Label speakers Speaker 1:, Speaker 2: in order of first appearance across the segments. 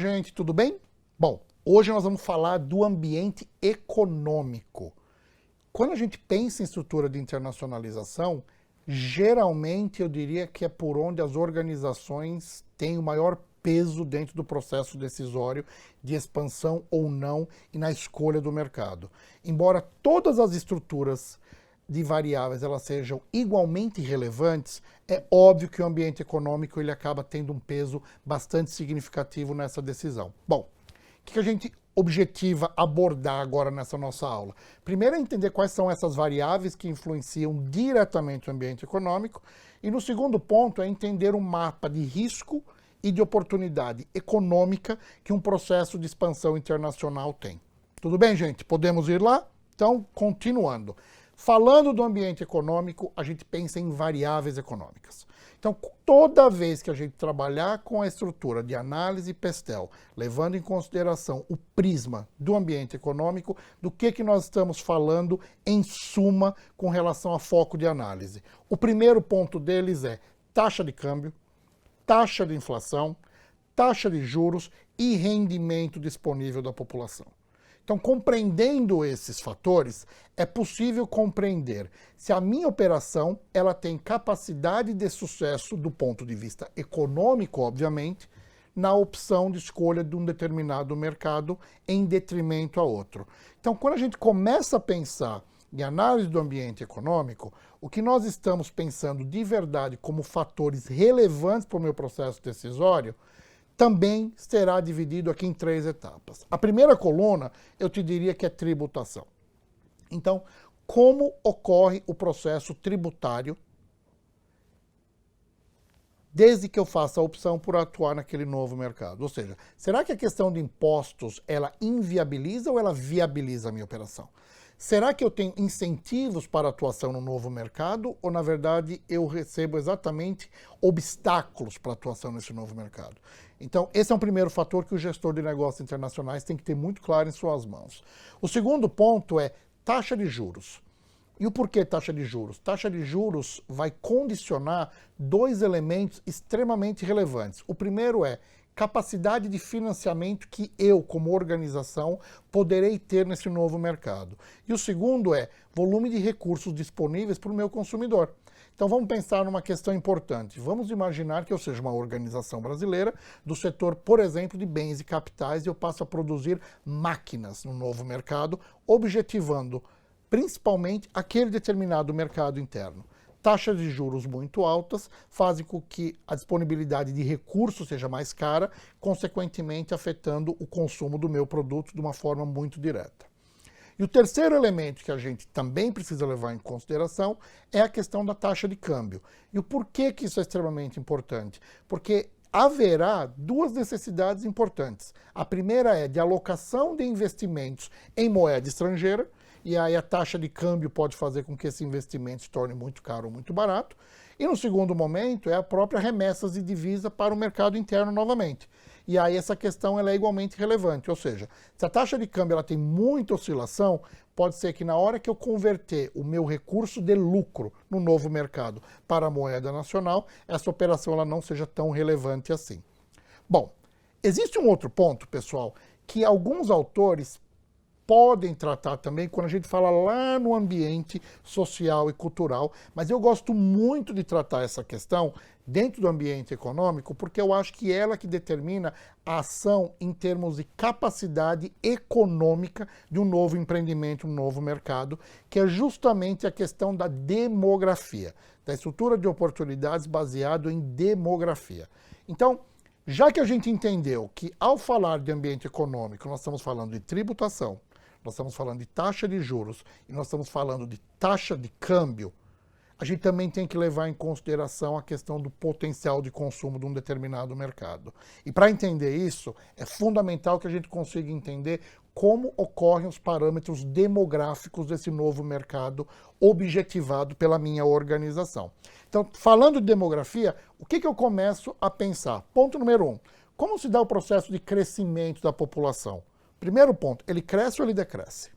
Speaker 1: gente, tudo bem? Bom, hoje nós vamos falar do ambiente econômico. Quando a gente pensa em estrutura de internacionalização, geralmente eu diria que é por onde as organizações têm o maior peso dentro do processo decisório de expansão ou não e na escolha do mercado. Embora todas as estruturas de variáveis elas sejam igualmente relevantes, é óbvio que o ambiente econômico ele acaba tendo um peso bastante significativo nessa decisão. Bom, o que a gente objetiva abordar agora nessa nossa aula? Primeiro é entender quais são essas variáveis que influenciam diretamente o ambiente econômico, e no segundo ponto é entender o mapa de risco e de oportunidade econômica que um processo de expansão internacional tem. Tudo bem, gente? Podemos ir lá? Então, continuando. Falando do ambiente econômico, a gente pensa em variáveis econômicas. Então, toda vez que a gente trabalhar com a estrutura de análise PESTEL, levando em consideração o prisma do ambiente econômico, do que nós estamos falando em suma com relação a foco de análise? O primeiro ponto deles é taxa de câmbio, taxa de inflação, taxa de juros e rendimento disponível da população. Então, compreendendo esses fatores, é possível compreender se a minha operação ela tem capacidade de sucesso do ponto de vista econômico, obviamente, na opção de escolha de um determinado mercado em detrimento a outro. Então, quando a gente começa a pensar em análise do ambiente econômico, o que nós estamos pensando de verdade como fatores relevantes para o meu processo decisório também será dividido aqui em 3 etapas. A primeira coluna, eu te diria que é tributação. Então, como ocorre o processo tributário desde que eu faça a opção por atuar naquele novo mercado? Ou seja, será que a questão de impostos, ela inviabiliza ou ela viabiliza a minha operação? Será que eu tenho incentivos para atuação no novo mercado ou, na verdade, eu recebo exatamente obstáculos para atuação nesse novo mercado? Então, esse é um primeiro fator que o gestor de negócios internacionais tem que ter muito claro em suas mãos. O segundo ponto é taxa de juros. E o porquê taxa de juros? Taxa de juros vai condicionar 2 elementos extremamente relevantes. O primeiro é capacidade de financiamento que eu, como organização, poderei ter nesse novo mercado. E o segundo é volume de recursos disponíveis para o meu consumidor. Então vamos pensar numa questão importante. Vamos imaginar que eu seja uma organização brasileira do setor, por exemplo, de bens e capitais e eu passo a produzir máquinas no novo mercado, objetivando principalmente aquele determinado mercado interno. Taxas de juros muito altas fazem com que a disponibilidade de recursos seja mais cara, consequentemente afetando o consumo do meu produto de uma forma muito direta. E o terceiro elemento que a gente também precisa levar em consideração é a questão da taxa de câmbio. E o porquê que isso é extremamente importante? Porque haverá 2 necessidades importantes. A primeira é de alocação de investimentos em moeda estrangeira, e aí a taxa de câmbio pode fazer com que esse investimento se torne muito caro ou muito barato. E no segundo momento é a própria remessas de divisa para o mercado interno novamente. E aí essa questão ela é igualmente relevante, ou seja, se a taxa de câmbio ela tem muita oscilação, pode ser que na hora que eu converter o meu recurso de lucro no novo mercado para a moeda nacional, essa operação ela não seja tão relevante assim. Bom, existe um outro ponto, pessoal, que alguns autores podem tratar também quando a gente fala lá no ambiente social e cultural, mas eu gosto muito de tratar essa questão dentro do ambiente econômico, porque eu acho que ela que determina a ação em termos de capacidade econômica de um novo empreendimento, um novo mercado, que é justamente a questão da demografia, da estrutura de oportunidades baseado em demografia. Então, já que a gente entendeu que ao falar de ambiente econômico, nós estamos falando de tributação, nós estamos falando de taxa de juros e nós estamos falando de taxa de câmbio, a gente também tem que levar em consideração a questão do potencial de consumo de um determinado mercado. E para entender isso, é fundamental que a gente consiga entender como ocorrem os parâmetros demográficos desse novo mercado objetivado pela minha organização. Então, falando de demografia, o que eu começo a pensar? Ponto número 1. Como se dá o processo de crescimento da população? Primeiro ponto, ele cresce ou ele decresce?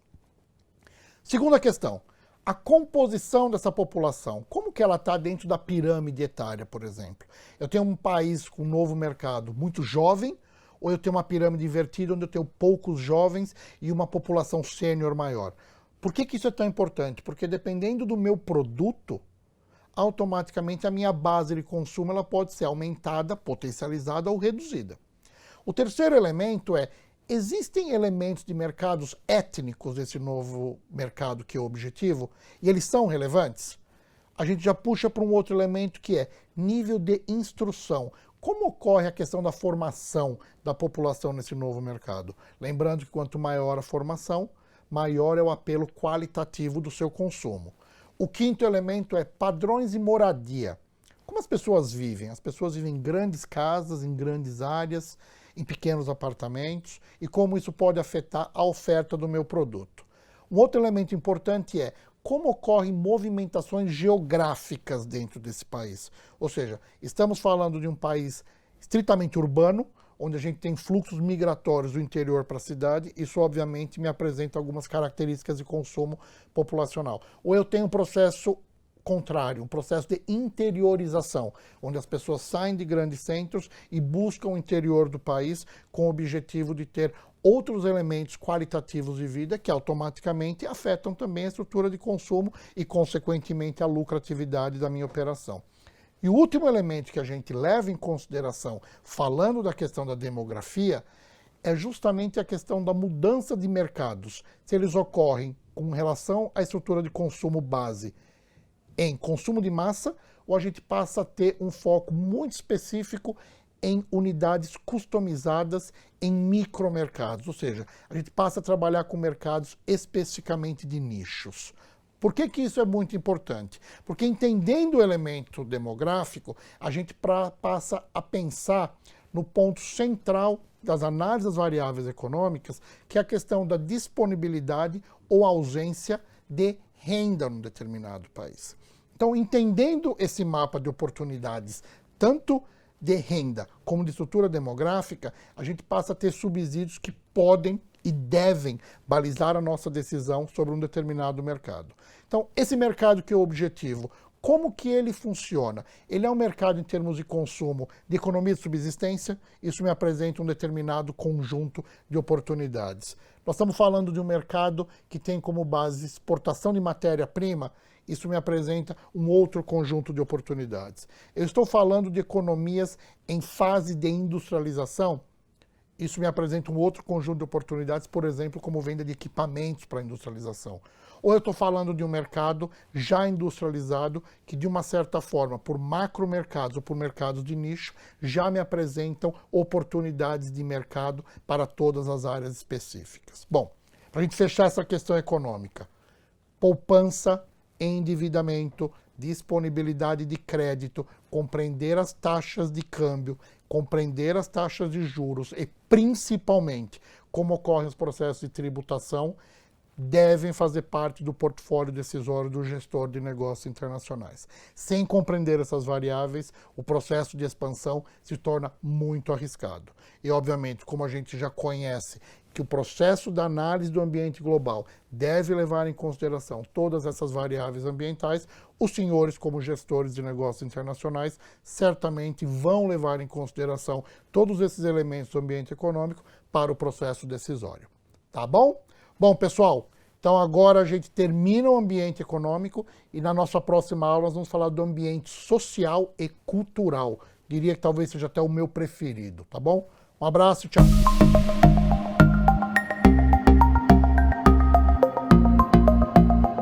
Speaker 1: Segunda questão, a composição dessa população, como que ela está dentro da pirâmide etária, por exemplo? Eu tenho um país com um novo mercado muito jovem ou eu tenho uma pirâmide invertida onde eu tenho poucos jovens e uma população sênior maior. Por que isso é tão importante? Porque dependendo do meu produto, automaticamente a minha base de consumo ela pode ser aumentada, potencializada ou reduzida. O terceiro elemento é, existem elementos de mercados étnicos desse novo mercado que é o objetivo, e eles são relevantes? A gente já puxa para um outro elemento que é nível de instrução. Como ocorre a questão da formação da população nesse novo mercado? Lembrando que quanto maior a formação, maior é o apelo qualitativo do seu consumo. O quinto elemento é padrões de moradia. Como as pessoas vivem? As pessoas vivem em grandes casas, em grandes áreas, em pequenos apartamentos, e como isso pode afetar a oferta do meu produto. Um outro elemento importante é como ocorrem movimentações geográficas dentro desse país. Ou seja, estamos falando de um país estritamente urbano, onde a gente tem fluxos migratórios do interior para a cidade, isso obviamente me apresenta algumas características de consumo populacional. Ou eu tenho um processo contrário, um processo de interiorização, onde as pessoas saem de grandes centros e buscam o interior do país com o objetivo de ter outros elementos qualitativos de vida que automaticamente afetam também a estrutura de consumo e, consequentemente, a lucratividade da minha operação. E o último elemento que a gente leva em consideração, falando da questão da demografia, é justamente a questão da mudança de mercados. Se eles ocorrem com relação à estrutura de consumo base em consumo de massa, ou a gente passa a ter um foco muito específico em unidades customizadas em micromercados. Ou seja, a gente passa a trabalhar com mercados especificamente de nichos. Por que isso é muito importante? Porque entendendo o elemento demográfico, a gente passa a pensar no ponto central das análises das variáveis econômicas, que é a questão da disponibilidade ou ausência de renda num determinado país. Então, entendendo esse mapa de oportunidades, tanto de renda como de estrutura demográfica, a gente passa a ter subsídios que podem e devem balizar a nossa decisão sobre um determinado mercado. Então, esse mercado que é o objetivo, como que ele funciona? Ele é um mercado em termos de consumo, de economia de subsistência, isso me apresenta um determinado conjunto de oportunidades. Nós estamos falando de um mercado que tem como base exportação de matéria-prima, isso me apresenta um outro conjunto de oportunidades. Eu estou falando de economias em fase de industrialização, isso me apresenta um outro conjunto de oportunidades, por exemplo, como venda de equipamentos para a industrialização. Ou eu estou falando de um mercado já industrializado que, de uma certa forma, por macromercados ou por mercados de nicho, já me apresentam oportunidades de mercado para todas as áreas específicas. Bom, para a gente fechar essa questão econômica, poupança, endividamento, disponibilidade de crédito, compreender as taxas de câmbio, compreender as taxas de juros e, principalmente, como ocorrem os processos de tributação, devem fazer parte do portfólio decisório do gestor de negócios internacionais. Sem compreender essas variáveis, o processo de expansão se torna muito arriscado. E, obviamente, como a gente já conhece que o processo da análise do ambiente global deve levar em consideração todas essas variáveis ambientais, os senhores, como gestores de negócios internacionais, certamente vão levar em consideração todos esses elementos do ambiente econômico para o processo decisório. Tá bom? Bom, pessoal, então agora a gente termina o ambiente econômico e na nossa próxima aula nós vamos falar do ambiente social e cultural. Diria que talvez seja até o meu preferido, tá bom? Um abraço, tchau!